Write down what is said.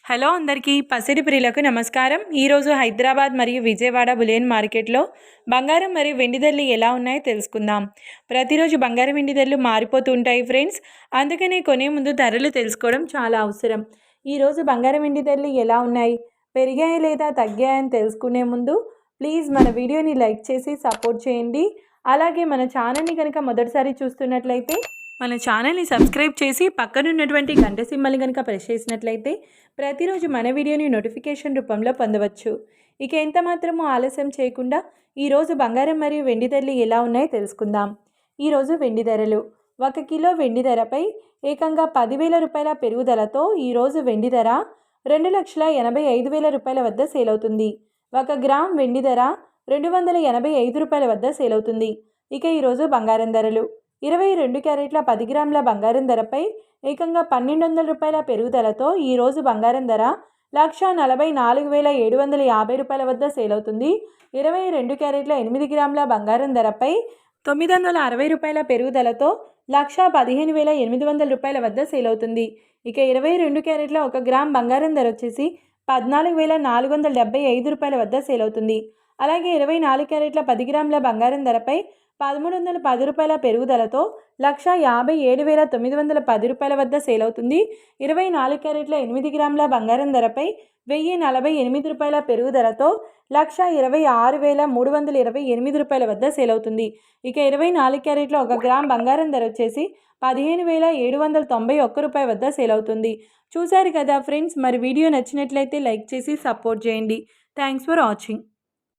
Hello అందరికీ పసిడి ప్రియులకు నమస్కారం. ఈరోజు హైదరాబాద్ మరియు విజయవాడ బులియన్ మార్కెట్లో బంగారం మరియు వెండి ధరలు ఎలా ఉన్నాయో తెలుసుకుందాం. ప్రతిరోజు బంగారం వెండి ధరలు మారిపోతూ ఉంటాయి ఫ్రెండ్స్. అందుకనే కొనే ముందు ధరలు తెలుసుకోవడం చాలా అవసరం. ఈరోజు బంగారం వెండి ధరలు ఎలా ఉన్నాయి, పెరిగాయి లేదా తగ్గాయని తెలుసుకునే ముందు ప్లీజ్ మన వీడియోని లైక్ చేసి సపోర్ట్ చేయండి. అలాగే మన ఛానల్ని కనుక మొదటిసారి చూస్తున్నట్లయితే మన ఛానల్ని సబ్స్క్రైబ్ చేసి పక్కనున్నటువంటి గంట సింబల్ని కనుక ప్రెస్ చేసినట్లయితే ప్రతిరోజు మన వీడియోని నోటిఫికేషన్ రూపంలో పొందవచ్చు. ఇక ఎంత మాత్రమూ ఆలస్యం చేయకుండా ఈరోజు బంగారం మరియు వెండి ధరలు ఎలా ఉన్నాయో తెలుసుకుందాం. ఈరోజు వెండి ధరలు 1 కిలో వెండి ధరపై ఏకంగా 10,000 రూపాయల పెరుగుదలతో ఈరోజు వెండి ధర 2,85,000 రూపాయల వద్ద సేల్ అవుతుంది. 1 గ్రామ్ వెండి ధర 285 రూపాయల వద్ద సేల్ అవుతుంది. ఇక ఈరోజు బంగారం ధరలు 22 క్యారెట్ల 10 గ్రాముల బంగారం ధరపై ఏకంగా 1,200 రూపాయల పెరుగుదలతో ఈరోజు బంగారం ధర 1,44,750 రూపాయల వద్ద సేల్ అవుతుంది. 22 క్యారెట్ల 8 గ్రాముల బంగారం ధరపై 960 రూపాయల పెరుగుదలతో 1,15,800 రూపాయల వద్ద సేల్ అవుతుంది. ఇక 22 క్యారెట్ల 1 గ్రామ్ బంగారం ధర వచ్చేసి 14,475 రూపాయల వద్ద సేల్ అవుతుంది. అలాగే 24 క్యారెట్ల 10 గ్రాముల బంగారం ధరపై 1,310 రూపాయల పెరుగుదలతో 1,57,910 రూపాయల వద్ద సేల్ అవుతుంది. 24 క్యారెట్ల 8 గ్రాముల బంగారం ధరపై 1,048 రూపాయల పెరుగుదలతో 1,26,328 రూపాయల వద్ద సేల్ అవుతుంది. ఇక 24 క్యారెట్ల 1 గ్రామ్ బంగారం ధర వచ్చేసి 15,791 రూపాయల వద్ద సేల్ అవుతుంది. చూశారు కదా ఫ్రెండ్స్, మరి వీడియో నచ్చినట్లయితే లైక్ చేసి సపోర్ట్ చేయండి. Thanks for watching.